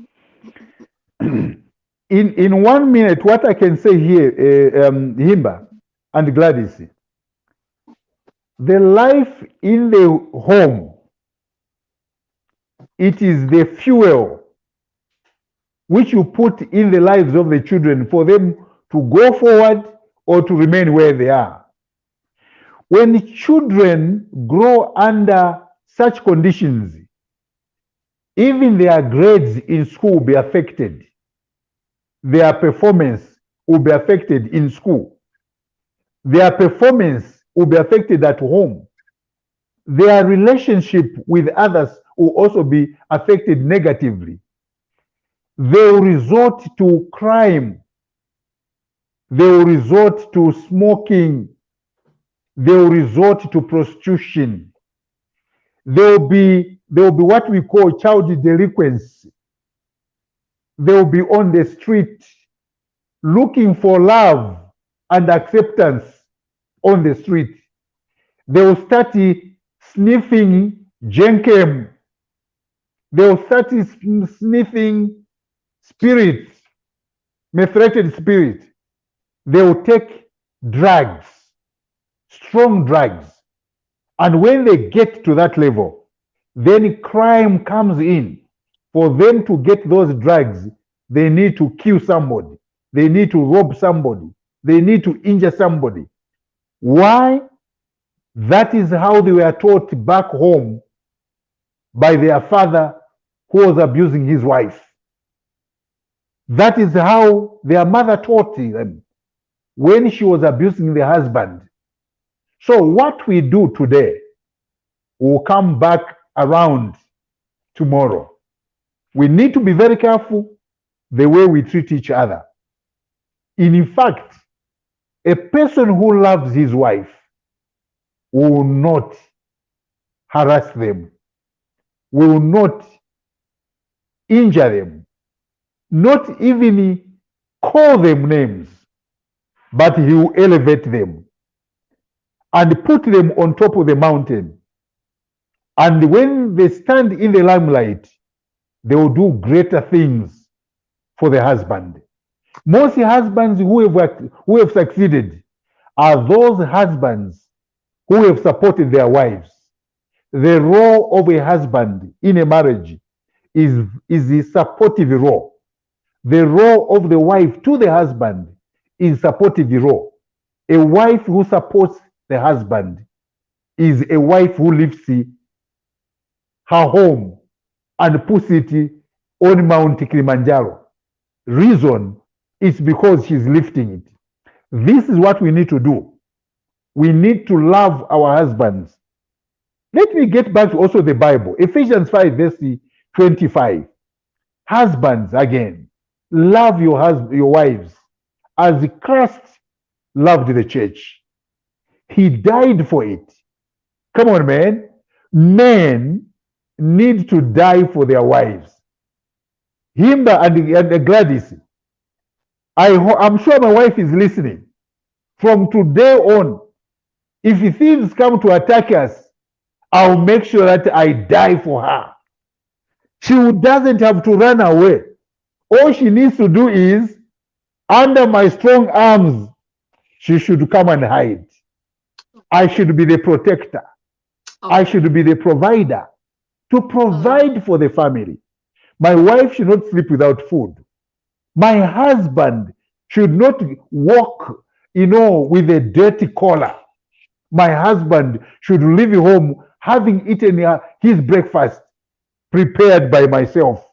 In 1 minute, what I can say here, Himba and Gladys, the life in the home, it is the fuel which you put in the lives of the children for them to go forward or to remain where they are. When children grow under such conditions, even their grades in school will be affected. Their performance will be affected in school. Their performance will be affected at home. Their relationship with others will also be affected negatively. They will resort to crime. They will resort to smoking. They will resort to prostitution. There will be what we call child delinquency. They will be on the street looking for love and acceptance on the street. They will start sniffing jenkem. They will start sniffing spirits, methylated spirit. They will take drugs, strong drugs. And when they get to that level, then crime comes in. For them to get those drugs, they need to kill somebody. They need to rob somebody. They need to injure somebody. Why? That is how they were taught back home by their father who was abusing his wife. That is how their mother taught them when she was abusing the husband. So what we do today will come back around tomorrow. We need to be very careful the way we treat each other. In fact, a person who loves his wife will not harass them, will not injure them, not even call them names, but he will elevate them and put them on top of the mountain. And when they stand in the limelight, they will do greater things for the husband. Most husbands who have succeeded are those husbands who have supported their wives. The role of a husband in a marriage is a supportive role. The role of the wife to the husband is supportive role. A wife who supports the husband is a wife who lifts her home and puts it on Mount Kilimanjaro. Reason is because she's lifting it. This is what we need to do. We need to love our husbands. Let me get back to also the Bible. Ephesians 5 verse 25. Husbands, again, love your wives as Christ loved the church. He died for it. Come on, man. Men need to die for their wives. Himba and Gladys, I'm sure my wife is listening. From today on, if thieves come to attack us, I'll make sure that I die for her. She doesn't have to run away. All she needs to do is, under my strong arms, she should come and hide. I should be the protector. I should be the provider, to provide for the family. My wife should not sleep without food. My husband should not walk, with a dirty collar. My husband should leave home having eaten his breakfast prepared by myself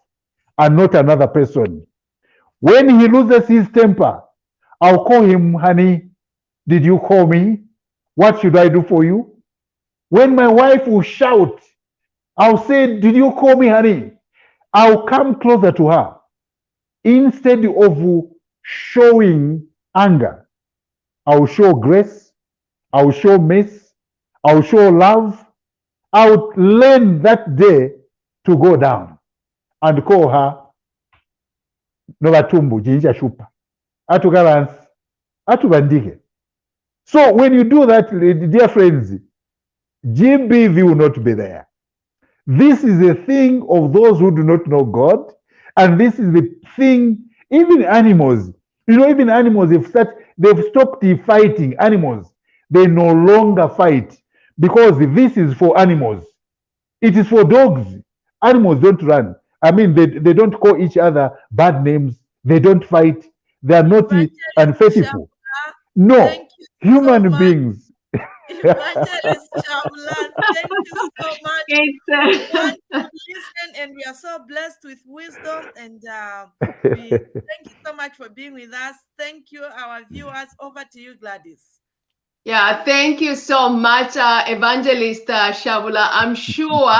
and not another person. When he loses his temper, I'll call him, honey, did you call me? What should I do for you? When my wife will shout, I'll say, did you call me, honey? I'll come closer to her. Instead of showing anger, I'll show grace, I'll show mercy, I'll show love. I'll learn that day to go down and call her Novatumbu, Jinja Shupa, Atugalans, Atubandike. So when you do that, dear friends, GBV will not be there. This is a thing of those who do not know God, and this is the thing, even animals, even animals, they've stopped fighting. Animals, they no longer fight, because this is for animals. It is for dogs. Animals don't run. I mean, they don't call each other bad names. They don't fight. They are naughty and faithful. No, human beings. Evangelist Shabula, thank you so much. Listen, and we are so blessed with wisdom, and thank you so much for being with us. Thank you, our viewers. Over to you, Gladys. Yeah, thank you so much, Evangelist Shabula. I'm sure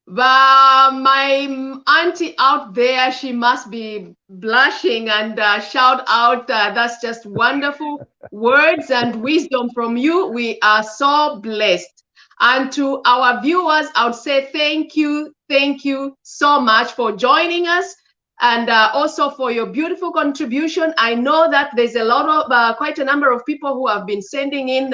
my auntie out there, she must be blushing and shout out, that's just wonderful words and wisdom from you. We are so blessed. And to our viewers, I would say thank you so much for joining us, and also for your beautiful contribution. I know that there's a lot of quite a number of people who have been sending in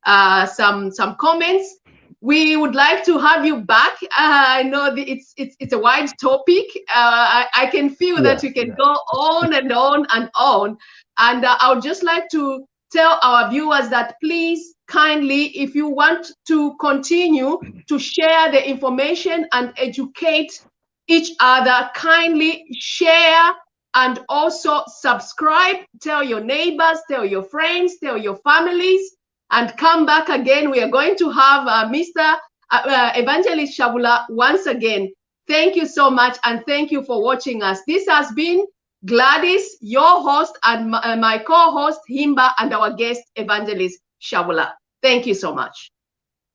some comments. We would like to have you back. I know it's a wide topic. I can feel that you can go on and on and on. And I would just like to tell our viewers that please, kindly, if you want to continue to share the information and educate each other, kindly share and also subscribe. Tell your neighbors, tell your friends, tell your families, and come back again. We are going to have Mr. Evangelist Shabula once again. Thank you so much, and thank you for watching us. This has been Gladys, your host, and my co-host Himba, and our guest Evangelist Shabula. Thank you so much.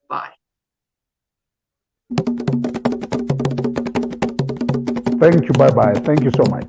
Bye. Thank you. Bye-bye. Thank you so much.